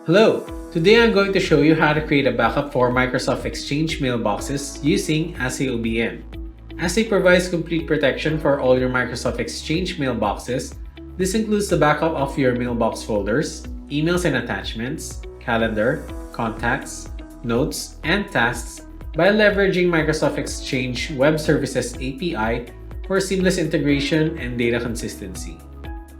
Hello! Today I'm going to show you how to create a backup for Microsoft Exchange mailboxes using Ahsay OBM. Ahsay provides complete protection for all your Microsoft Exchange mailboxes. This includes the backup of your mailbox folders, emails and attachments, calendar, contacts, notes, and tasks by leveraging Microsoft Exchange Web Services API for seamless integration and data consistency.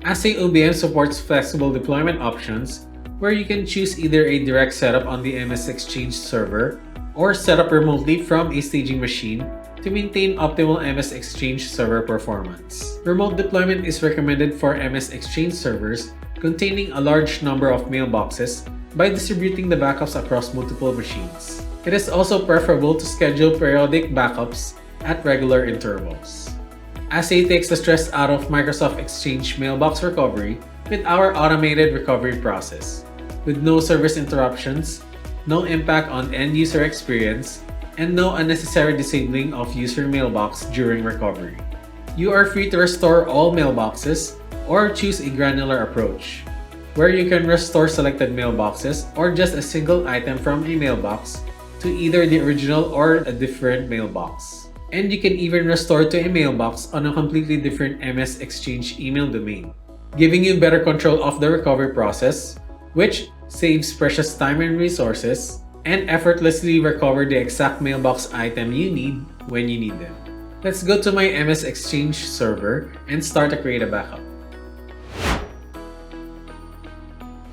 Ahsay OBM supports flexible deployment options where you can choose either a direct setup on the MS Exchange server or set up remotely from a staging machine to maintain optimal MS Exchange server performance. Remote deployment is recommended for MS Exchange servers containing a large number of mailboxes by distributing the backups across multiple machines. It is also preferable to schedule periodic backups at regular intervals. Ahsay takes the stress out of Microsoft Exchange mailbox recovery with our automated recovery process, with no service interruptions, no impact on end-user experience, and no unnecessary disabling of user mailbox during recovery. You are free to restore all mailboxes or choose a granular approach, where you can restore selected mailboxes or just a single item from a mailbox to either the original or a different mailbox. And you can even restore to a mailbox on a completely different MS Exchange email domain, giving you better control of the recovery process, which saves precious time and resources, and effortlessly recover the exact mailbox item you need when you need them. Let's go to my MS Exchange server and start to create a backup.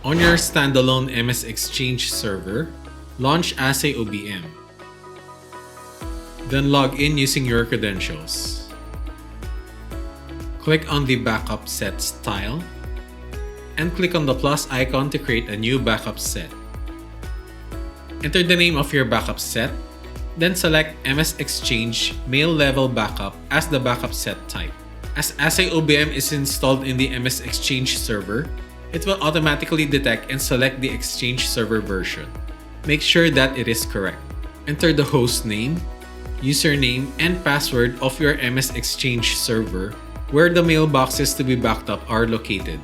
On your standalone MS Exchange server, launch Ahsay OBM. Then log in using your credentials. Click on the Backup Sets tile and click on the plus icon to create a new backup set. Enter the name of your backup set, then select MS Exchange Mail Level Backup as the backup set type. As Ahsay OBM is installed in the MS Exchange server, it will automatically detect and select the Exchange server version. Make sure that it is correct. Enter the host name, username, and password of your MS Exchange server where the mailboxes to be backed up are located.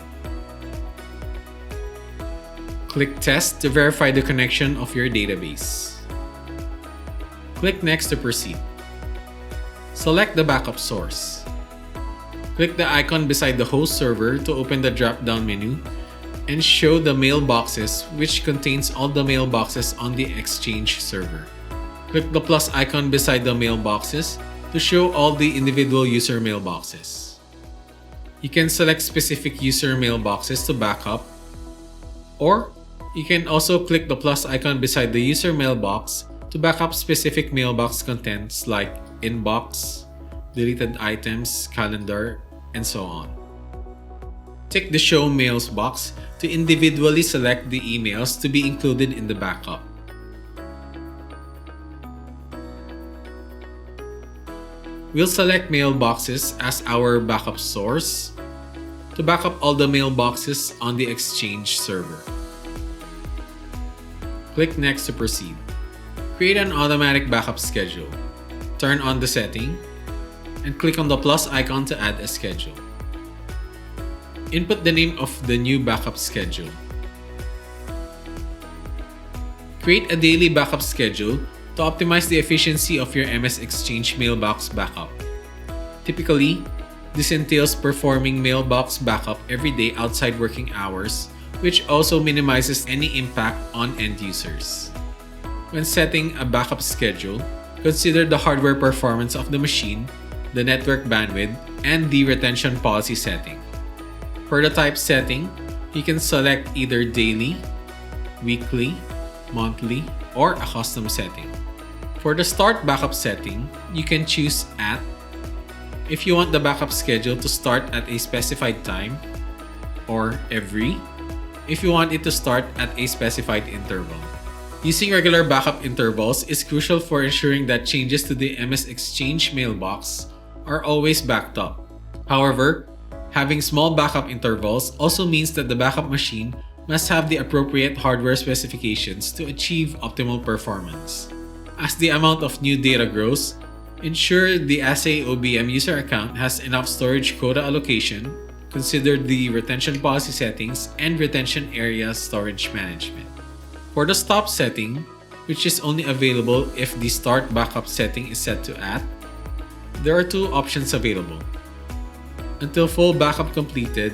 Click Test to verify the connection of your database. Click Next to proceed. Select the backup source. Click the icon beside the host server to open the drop-down menu and show the mailboxes, which contains all the mailboxes on the Exchange server. Click the plus icon beside the mailboxes to show all the individual user mailboxes. You can select specific user mailboxes to backup, or you can also click the plus icon beside the user mailbox to backup specific mailbox contents like inbox, deleted items, calendar, and so on. Tick the Show Mails box to individually select the emails to be included in the backup. We'll select mailboxes as our backup source to back up all the mailboxes on the Exchange server. Click Next to proceed. Create an automatic backup schedule. Turn on the setting and click on the plus icon to add a schedule. Input the name of the new backup schedule. Create a daily backup schedule to optimize the efficiency of your MS Exchange mailbox backup. Typically, this entails performing mailbox backup every day outside working hours, which also minimizes any impact on end users. When setting a backup schedule, consider the hardware performance of the machine, the network bandwidth, and the retention policy setting. For the type setting, you can select either daily, weekly, monthly, or a custom setting. For the start backup setting, you can choose at if you want the backup schedule to start at a specified time, or every if you want it to start at a specified interval. Using regular backup intervals is crucial for ensuring that changes to the MS Exchange mailbox are always backed up. However, having small backup intervals also means that the backup machine must have the appropriate hardware specifications to achieve optimal performance. As the amount of new data grows, ensure the Ahsay OBM user account has enough storage quota allocation, consider the retention policy settings, and retention area storage management. For the stop setting, which is only available if the start backup setting is set to at, there are two options available. Until full backup completed,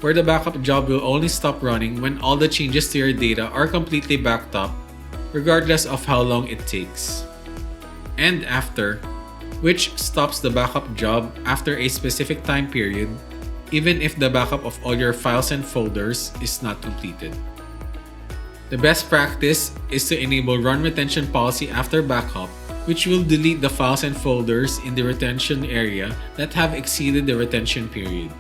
where the backup job will only stop running when all the changes to your data are completely backed up, regardless of how long it takes. And after, which stops the backup job after a specific time period, even if the backup of all your files and folders is not completed. The best practice is to enable run retention policy after backup, which will delete the files and folders in the retention area that have exceeded the retention period.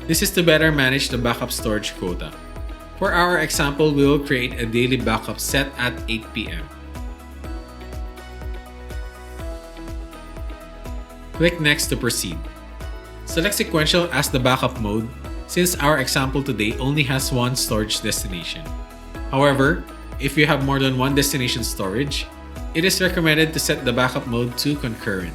This is to better manage the backup storage quota. For our example, we will create a daily backup set at 8 p.m. Click Next to proceed. Select Sequential as the backup mode since our example today only has one storage destination. However, if you have more than one destination storage, it is recommended to set the backup mode to concurrent,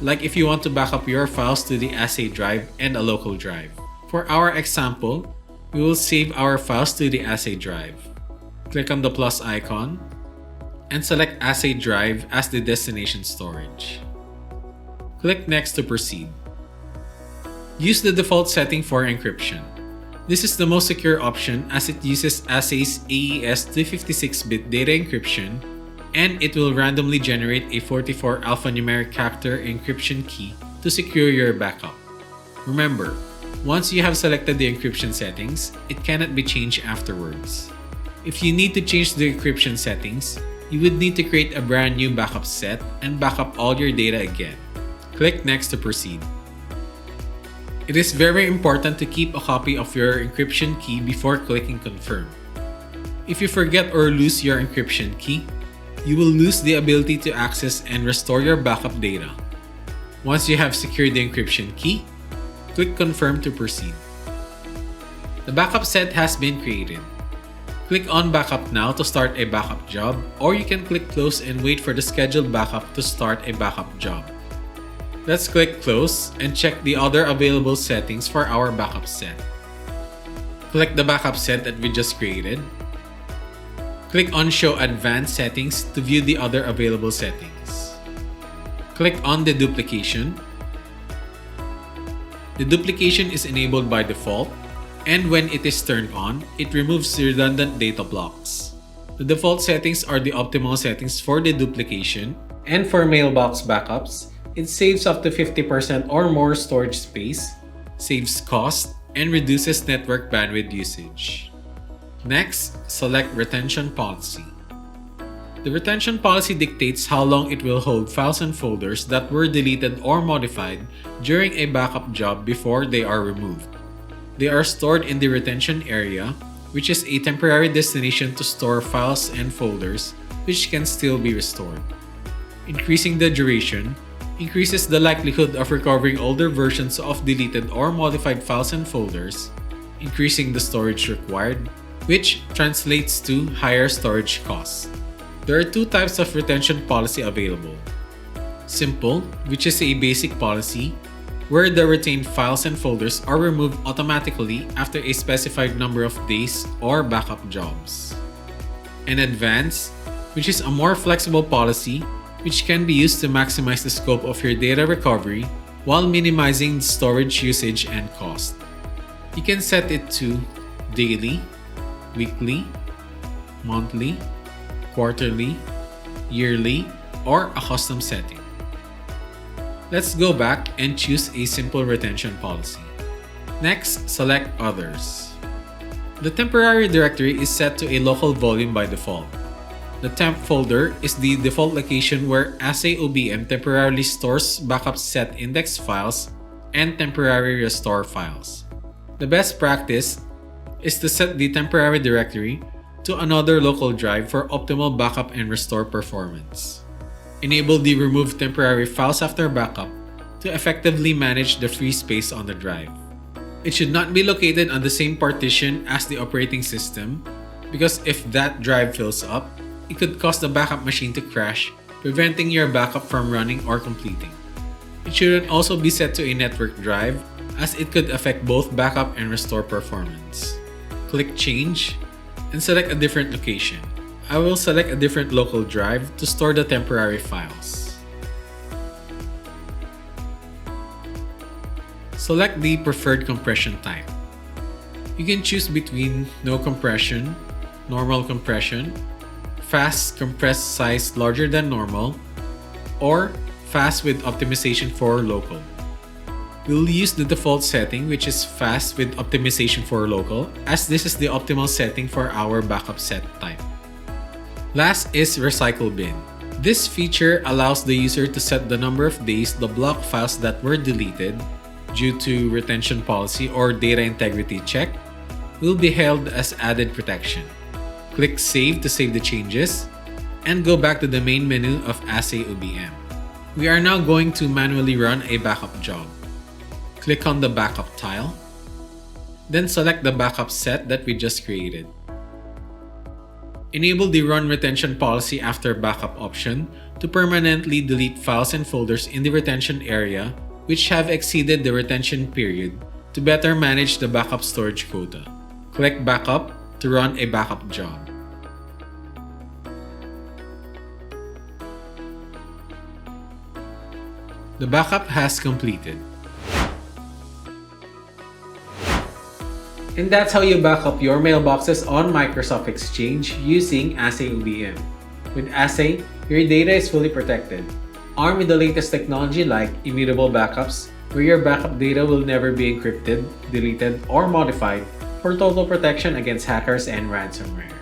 like if you want to back up your files to the Ahsay drive and a local drive. For our example, we will save our files to the Ahsay drive. Click on the plus icon and select Ahsay drive as the destination storage. Click Next to proceed. Use the default setting for encryption. This is the most secure option as it uses Ahsay's AES 256-bit data encryption, and it will randomly generate a 44 alphanumeric character encryption key to secure your backup. Remember, once you have selected the encryption settings, it cannot be changed afterwards. If you need to change the encryption settings, you would need to create a brand new backup set and back up all your data again. Click Next to proceed. It is very important to keep a copy of your encryption key before clicking Confirm. If you forget or lose your encryption key, you will lose the ability to access and restore your backup data. Once you have secured the encryption key, click Confirm to proceed. The backup set has been created. Click on Backup Now to start a backup job, or you can click Close and wait for the scheduled backup to start a backup job. Let's click Close and check the other available settings for our backup set. Click the backup set that we just created. Click on Show Advanced Settings to view the other available settings. Click on Deduplication. Deduplication is enabled by default, and when it is turned on, it removes redundant data blocks. The default settings are the optimal settings for deduplication, and for mailbox backups, it saves up to 50% or more storage space, saves cost, and reduces network bandwidth usage. Next, select Retention Policy. The retention policy dictates how long it will hold files and folders that were deleted or modified during a backup job before they are removed. They are stored in the retention area, which is a temporary destination to store files and folders which can still be restored. Increasing the duration increases the likelihood of recovering older versions of deleted or modified files and folders, increasing the storage required, which translates to higher storage costs. There are two types of retention policy available. Simple, which is a basic policy, where the retained files and folders are removed automatically after a specified number of days or backup jobs. And Advanced, which is a more flexible policy which can be used to maximize the scope of your data recovery while minimizing storage usage and cost. You can set it to daily, weekly, monthly, quarterly, yearly, or a custom setting. Let's go back and choose a simple retention policy. Next, select Others. The temporary directory is set to a local volume by default. The temp folder is the default location where Ahsay OBM temporarily stores backup set index files and temporary restore files. The best practice is to set the temporary directory to another local drive for optimal backup and restore performance. Enable the remove temporary files after backup to effectively manage the free space on the drive. It should not be located on the same partition as the operating system, because if that drive fills up, it could cause the backup machine to crash, preventing your backup from running or completing. It shouldn't also be set to a network drive, as it could affect both backup and restore performance. Click Change and select a different location. I will select a different local drive to store the temporary files. Select the preferred compression type. You can choose between no compression, normal compression, fast compressed size larger than normal, or fast with optimization for local. We'll use the default setting, which is fast with optimization for local, as this is the optimal setting for our backup set type. Last is recycle bin. This feature allows the user to set the number of days the block files that were deleted due to retention policy or data integrity check will be held as added protection. Click Save to save the changes, and go back to the main menu of Ahsay OBM. We are now going to manually run a backup job. Click on the backup tile, then select the backup set that we just created. Enable the Run Retention Policy After Backup option to permanently delete files and folders in the retention area which have exceeded the retention period to better manage the backup storage quota. Click Backup to run a backup job. The backup has completed. And that's how you back up your mailboxes on Microsoft Exchange using Ahsay OBM. With Ahsay, your data is fully protected, armed with the latest technology like immutable backups, where your backup data will never be encrypted, deleted, or modified for total protection against hackers and ransomware.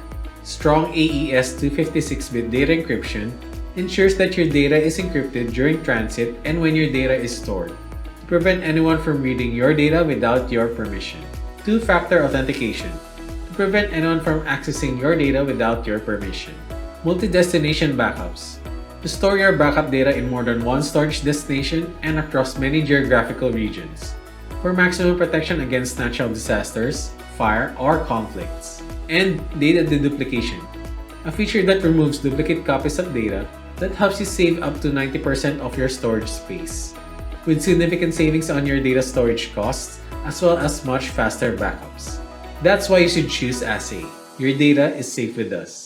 Strong AES 256-bit data encryption ensures that your data is encrypted during transit and when your data is stored, to prevent anyone from reading your data without your permission. Two-factor authentication, to prevent anyone from accessing your data without your permission. Multi-destination backups, to store your backup data in more than one storage destination and across many geographical regions, for maximum protection against natural disasters, fire, or conflicts. And data deduplication, a feature that removes duplicate copies of data that helps you save up to 90% of your storage space, with significant savings on your data storage costs as well as much faster backups. That's why you should choose Ahsay. Your data is safe with us.